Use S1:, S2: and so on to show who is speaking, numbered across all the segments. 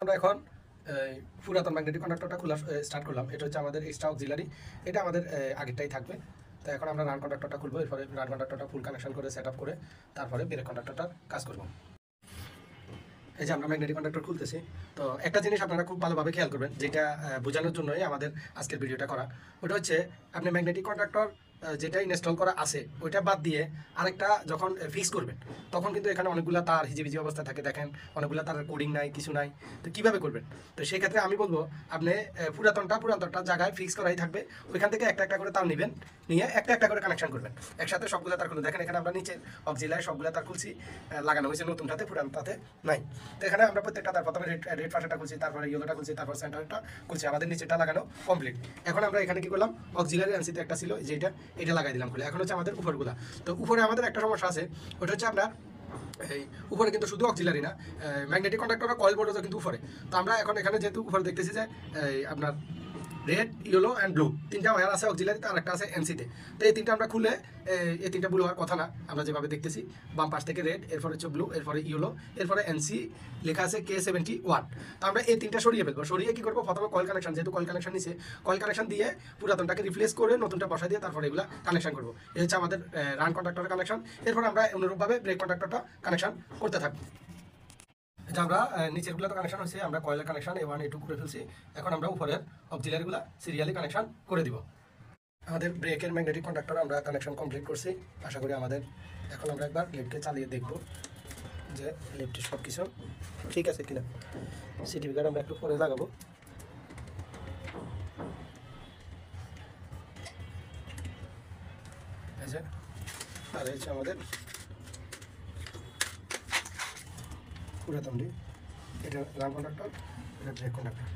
S1: আমরা এখন পুরাতন ম্যাগনেটিক কন্ডাক্টরটা খোলা স্টার্ট করলাম। এটা হচ্ছে আমাদের এক্সট্রা অক্সিলারি, এটা আমাদের আগেরটাই থাকবে। তো এখন আমরা রান কন্ডাক্টরটা খুলবো, এরপরে রান কন্ডাক্টরটা ফুল কানেকশন করে সেট আপ করে তারপরে ব্রেক কন্ডাক্টরটার কাজ করবো। এই যে আমরা ম্যাগনেটিক কন্ডাক্টর খুলতেছি। তো একটা জিনিস আপনারা খুব ভালোভাবে খেয়াল করবেন, যেটা বোঝানোর জন্যই আমাদের আজকের ভিডিওটা করা। ওটা হচ্ছে আপনি ম্যাগনেটিক কন্ডাক্টর যেটা ইনস্টল করা আছে ওইটা বাদ দিয়ে আরেকটা যখন ফিক্স করবেন, তখন কিন্তু এখানে অনেকগুলো তার হিজিবিজি অবস্থা থাকে। দেখেন অনেকগুলো তার কোডিং নাই, কিছু নাই। তো কীভাবে করবেন? তো সেই ক্ষেত্রে আমি বলবো আপনি পুরাতনটা জায়গায় ফিক্স করাই থাকবে, ওইখান থেকে একটা একটা করে তার নেবেন, নিয়ে একটা একটা করে কানেকশন করবেন। একসাথে সবগুলো তার খুলবেন। দেখেন এখানে আমরা নিচে অক্সিলারি সবগুলো তার খুলছি, লাগানো হয়েছে নতুনটাতে, পুরানটাতে নাই। তো এখানে আমরা প্রত্যেকটা তার প্রথমে রেড ফার্স্টটা খুলছি, তারপরে ইয়েলোটা খুলছি, তারপর সেন্টারটা খুলছি, আমাদের নিচেটা লাগানো কমপ্লিট। এখন আমরা এখানে কি করলাম, অক্সিলারি এনসিতে একটা ছিল যেটা, এটা লাগাই দিলাম খুলে। এখন হচ্ছে আমাদের উপরগুলা। তো উপরে আমাদের একটা সমস্যা আছে, ওটা হচ্ছে আপনার এই উপরে কিন্তু শুধু অক্সিলারি না, ম্যাগনেটিক কন্ডাক্টর কয়েল বোর্ডও কিন্তু উপরে। তো আমরা এখন এখানে যেহেতু উপরে দেখতেছি যে আপনার রেড, ইয়েলো অ্যান্ড ব্লু তিনটা ওয়্যার আছে অক্সিলারিতে, আর একটা আছে এনসিতে। তো এই তিনটা আমরা খুলে, এই তিনটা ব্লু হওয়ার কথা না, আমরা যেভাবে দেখতেছি বাম পাশ থেকে রেড, এরপরে হচ্ছে ব্লু, এরপরে ইয়েলো, এরপরে এনসি লেখা আছে K71। তো আমরা এই তিনটা সরিয়ে ফেলবো। সরিয়ে কি করবো, প্রথমে কয়েল কানেকশন, যেহেতু কয়েল কানেকশন নিচে, কয়েল কানেকশন দিয়ে পুরাতনটাকে রিপ্লেস করে নতুনটা বসা দিয়ে তারপরে এগুলো কানেকশন করবো। এই হচ্ছে আমাদের রান কন্ডাক্টরের কানেকশন। এরপর আমরা অনুরূপভাবে ব্রেক কন্ডাক্টরটা কানেকশন করতে থাকবো। এটা আমরা নিচেরগুলো তো কানেকশন হয়েছে, আমরা কয়েলের কানেকশন A1 A2 করে ফেলছি। এখন আমরা উপরের অক্সিলারিগুলো সিরিয়ালি কানেকশন করে দিব। আমাদের ব্রেকের ম্যাগনেটিক কন্ডাক্টর আমরা কানেকশন কমপ্লিট করছি। আশা করি আমাদের, এখন আমরা একবার লিফটকে চালিয়ে দেখব যে লিফটের সব কিছু ঠিক আছে কিনা। সার্টিফিকেট আমরা একটু পরে লাগাবো। আর হচ্ছে আমাদের পুরাতনটি, এটা রান কন্ডাক্টর, এটা ব্রেক কন্ডাক্টর।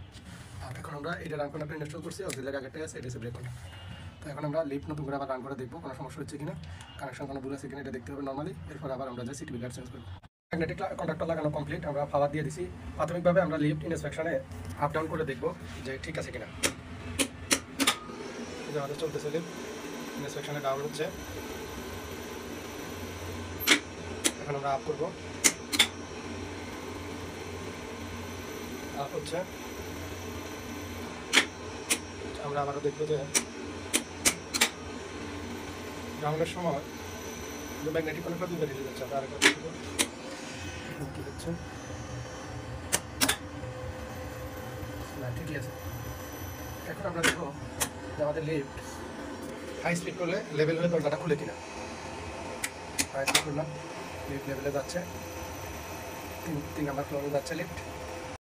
S1: আর এখন আমরা এটা রান কন্ডাক্টর ইনস্টল করছি, অক্সিলারি আগেরটাই আছে, এটা হচ্ছে ব্রেক কন্ডাক্টর। তো এখন আমরা লিফট নতুন করে আবার রান করে দেখবো কোনো সমস্যা হচ্ছে কিনা, কানেকশন কোনো ভুল আছে কিনা এটা দেখতে হবে নর্মালি। এরপর আবার আমরা যে সার্টিফিকেট চেঞ্জ করবো। ম্যাগনেটিক কন্ডাক্টর লাগানো কমপ্লিট, আমরা পাওয়ার দিয়ে দিছি। প্রাথমিকভাবে আমরা লিফট ইনস্পেকশনে আপ ডাউন করে দেখবো যে ঠিক আছে কিনা। যে আমাদের চলতেছে লিফট ইনস্পেকশনে ডাউন হচ্ছে। এখন আমরা আপ করবো, আপ হচ্ছে। আমরা আবারও দেখবো যে ডাউনের সময় ম্যাগনেটিক কন্ডাক্টর দুটো রিলিজ হচ্ছে। আমরা আরেকটা দেখবো কী হচ্ছে না, ঠিকই আছে। এখন আমরা দেখবো যে আমাদের লিফট হাই স্পিড করলে লেভেল হলে দরজাটা খুলে কিনা। হাই স্পিড করলাম, লিফট লেভেলে যাচ্ছে, 3 নাম্বার ফ্লোরে যাচ্ছে লিফট।